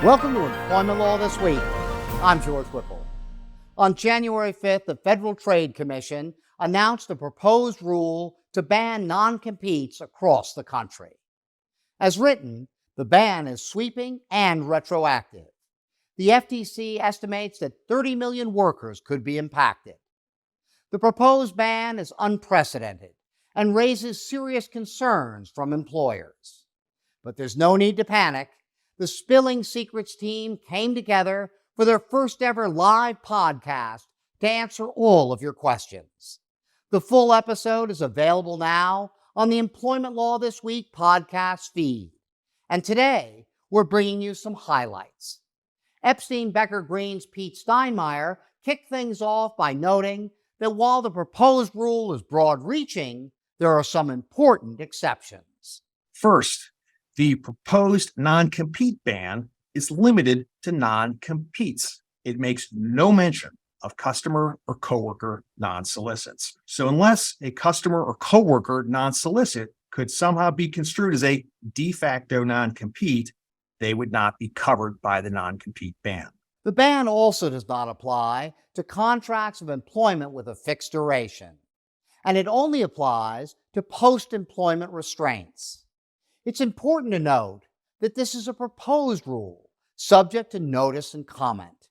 Welcome to Employment Law This Week. I'm George Whipple. On January 5th, the Federal Trade Commission announced a proposed rule to ban non-competes across the country. As written, the ban is sweeping and retroactive. The FTC estimates that 30 million workers could be impacted. The proposed ban is unprecedented and raises serious concerns from employers. But there's no need to panic. The Spilling Secrets team came together for their first ever live podcast to answer all of your questions. The full episode is available now on the Employment Law This Week podcast feed. And today, we're bringing you some highlights. Epstein Becker Green's Pete Steinmeyer kicked things off by noting that while the proposed rule is broad-reaching, there are some important exceptions. First, the proposed non-compete ban is limited to non-competes. It makes no mention of customer or coworker non-solicits. So unless a customer or coworker non-solicit could somehow be construed as a de facto non-compete, they would not be covered by the non-compete ban. The ban also does not apply to contracts of employment with a fixed duration, and it only applies to post-employment restraints. It's important to note that this is a proposed rule, subject to notice and comment.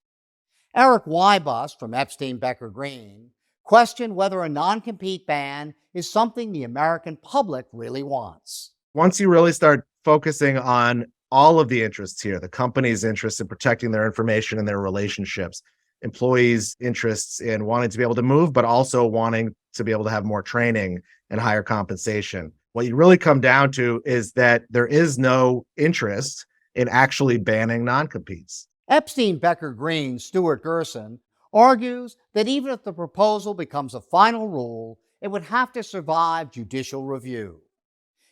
Erik Weibust from Epstein Becker Green questioned whether a non-compete ban is something the American public really wants. Once you really start focusing on all of the interests here, the company's interests in protecting their information and their relationships, employees' interests in wanting to be able to move, but also wanting to be able to have more training and higher compensation. What you really come down to is that there is no interest in actually banning non-competes. Epstein Becker Green's Stuart Gerson argues that even if the proposal becomes a final rule, it would have to survive judicial review.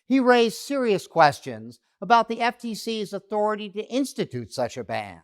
He raised serious questions about the FTC's authority to institute such a ban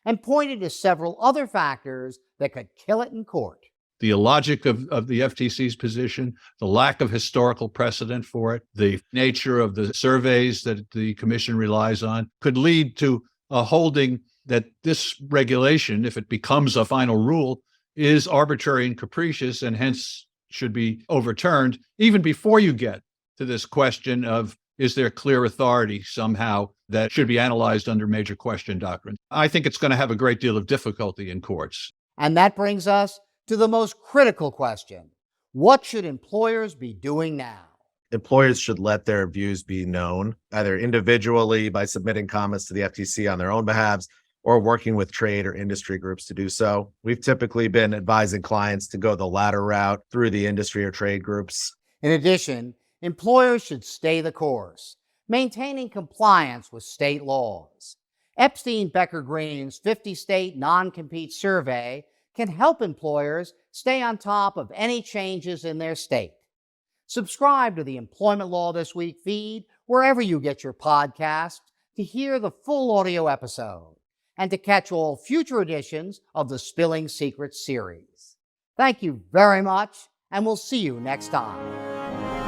and pointed to several other factors that could kill it in court. The illogic of the FTC's position, the lack of historical precedent for it, the nature of the surveys that the commission relies on could lead to a holding that this regulation, if it becomes a final rule, is arbitrary and capricious and hence should be overturned even before you get to this question of, is there clear authority somehow that should be analyzed under major question doctrine? I think it's going to have a great deal of difficulty in courts. And that brings us to the most critical question. What should employers be doing now? Employers should let their views be known, either individually by submitting comments to the FTC on their own behalves or working with trade or industry groups to do so. We've typically been advising clients to go the latter route through the industry or trade groups. In addition, employers should stay the course, maintaining compliance with state laws. Epstein Becker Green's 50-state non-compete survey can help employers stay on top of any changes in their state. Subscribe to the Employment Law This Week feed wherever you get your podcasts to hear the full audio episode and to catch all future editions of the Spilling Secrets series. Thank you very much, and we'll see you next time.